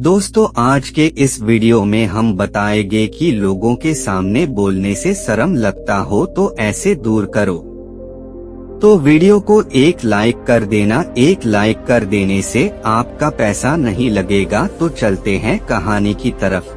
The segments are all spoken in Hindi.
दोस्तों, आज के इस वीडियो में हम बताएंगे कि लोगों के सामने बोलने से शर्म लगता हो तो ऐसे दूर करो। तो वीडियो को एक लाइक कर देना। एक लाइक कर देने से आपका पैसा नहीं लगेगा। तो चलते हैं कहानी की तरफ।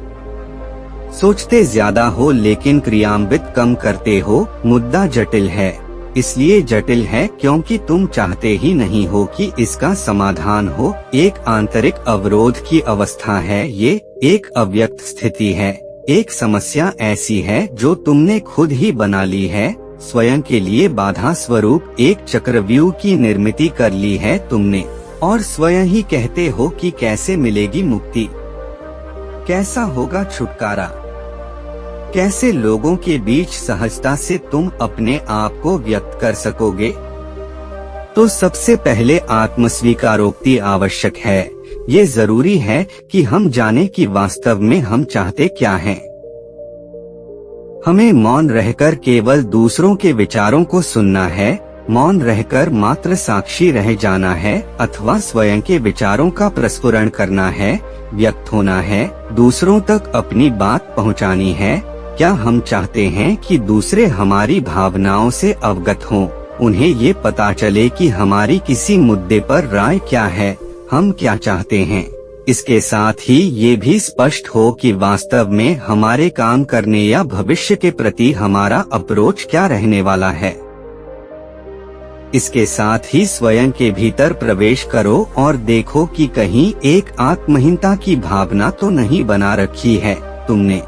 सोचते ज्यादा हो लेकिन क्रियान्वित कम करते हो। मुद्दा जटिल है, इसलिए जटिल है क्योंकि तुम चाहते ही नहीं हो कि इसका समाधान हो। एक आंतरिक अवरोध की अवस्था है ये, एक अव्यक्त स्थिति है, एक समस्या ऐसी है जो तुमने खुद ही बना ली है। स्वयं के लिए बाधा स्वरूप एक चक्रव्यूह की निर्मित कर ली है तुमने, और स्वयं ही कहते हो कि कैसे मिलेगी मुक्ति, कैसा होगा छुटकारा, कैसे लोगों के बीच सहजता से तुम अपने आप को व्यक्त कर सकोगे। तो सबसे पहले आत्मस्वीकारोक्ति आवश्यक है। ये जरूरी है कि हम जाने कि वास्तव में हम चाहते क्या हैं। हमें मौन रहकर केवल दूसरों के विचारों को सुनना है, मौन रहकर मात्र साक्षी रह जाना है, अथवा स्वयं के विचारों का प्रस्फुरण करना है, व्यक्त होना है, दूसरों तक अपनी बात पहुंचानी है। क्या हम चाहते हैं कि दूसरे हमारी भावनाओं से अवगत हों, उन्हें ये पता चले कि हमारी किसी मुद्दे पर राय क्या है, हम क्या चाहते हैं। इसके साथ ही ये भी स्पष्ट हो कि वास्तव में हमारे काम करने या भविष्य के प्रति हमारा अप्रोच क्या रहने वाला है। इसके साथ ही स्वयं के भीतर प्रवेश करो और देखो कि कहीं एक आत्महीनता की भावना तो नहीं बना रखी है तुमने।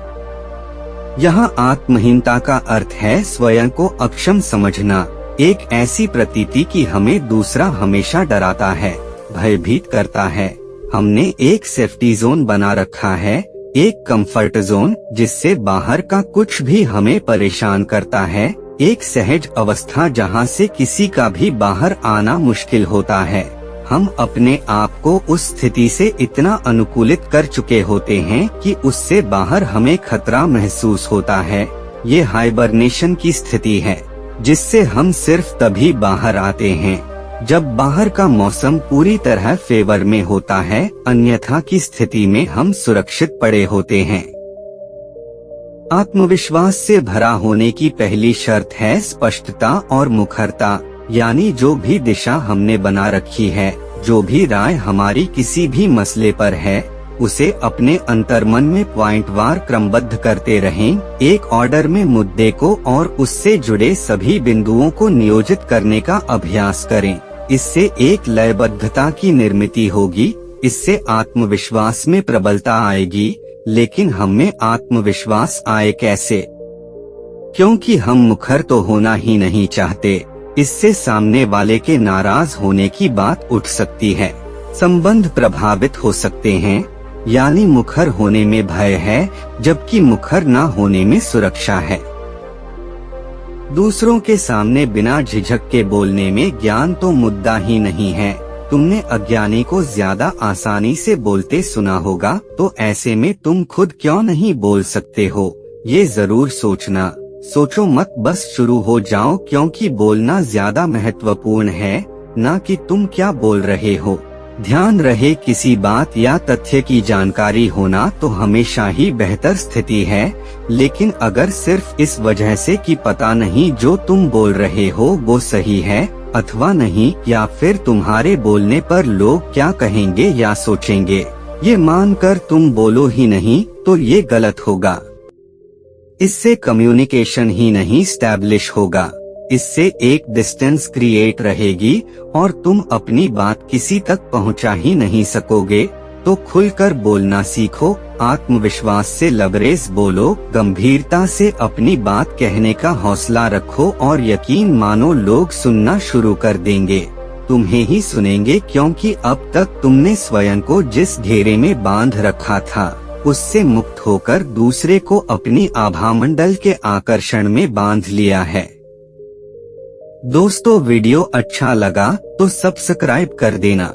यहाँ आत्महीनता का अर्थ है स्वयं को अक्षम समझना, एक ऐसी प्रतीति कि हमें दूसरा हमेशा डराता है, भयभीत करता है। हमने एक सेफ्टी जोन बना रखा है, एक कंफर्ट जोन जिससे बाहर का कुछ भी हमें परेशान करता है, एक सहज अवस्था जहाँ से किसी का भी बाहर आना मुश्किल होता है। हम अपने आप को उस स्थिति से इतना अनुकूलित कर चुके होते हैं कि उससे बाहर हमें खतरा महसूस होता है। ये हाइबरनेशन की स्थिति है जिससे हम सिर्फ तभी बाहर आते हैं जब बाहर का मौसम पूरी तरह फेवर में होता है, अन्यथा की स्थिति में हम सुरक्षित पड़े होते हैं। आत्मविश्वास से भरा होने की पहली शर्त है स्पष्टता और मुखरता, यानी जो भी दिशा हमने बना रखी है, जो भी राय हमारी किसी भी मसले पर है, उसे अपने अंतर्मन में पॉइंटवार क्रमबद्ध करते रहें, एक ऑर्डर में मुद्दे को और उससे जुड़े सभी बिंदुओं को नियोजित करने का अभ्यास करें। इससे एक लयबद्धता की निर्मित होगी, इससे आत्मविश्वास में प्रबलता आएगी। लेकिन हमें आत्मविश्वास आए कैसे? क्योंकि हम मुखर तो होना ही नहीं चाहते। इससे सामने वाले के नाराज होने की बात उठ सकती है, संबंध प्रभावित हो सकते हैं। यानी मुखर होने में भय है, जबकि मुखर न होने में सुरक्षा है। दूसरों के सामने बिना झिझक के बोलने में ज्ञान तो मुद्दा ही नहीं है। तुमने अज्ञानी को ज्यादा आसानी से बोलते सुना होगा, तो ऐसे में तुम खुद क्यों नहीं बोल सकते हो? ये जरूर सोचना। सोचो मत, बस शुरू हो जाओ, क्योंकि बोलना ज्यादा महत्वपूर्ण है, न कि तुम क्या बोल रहे हो। ध्यान रहे, किसी बात या तथ्य की जानकारी होना तो हमेशा ही बेहतर स्थिति है, लेकिन अगर सिर्फ इस वजह से कि पता नहीं जो तुम बोल रहे हो वो सही है अथवा नहीं, या फिर तुम्हारे बोलने पर लोग क्या कहेंगे या सोचेंगे, ये मानकर तुम बोलो ही नहीं, तो ये गलत होगा। इससे कम्युनिकेशन ही नहीं स्टैब्लिश होगा, इससे एक डिस्टेंस क्रिएट रहेगी और तुम अपनी बात किसी तक पहुंचा ही नहीं सकोगे। तो खुलकर बोलना सीखो, आत्मविश्वास से लबरेज बोलो, गंभीरता से अपनी बात कहने का हौसला रखो और यकीन मानो लोग सुनना शुरू कर देंगे, तुम्हें ही सुनेंगे, क्योंकि अब तक तुमने स्वयं को जिस घेरे में बांध रखा था उससे मुक्त होकर दूसरे को अपनी आभामंडल के आकर्षण में बांध लिया है। दोस्तों, वीडियो अच्छा लगा तो सब्सक्राइब कर देना।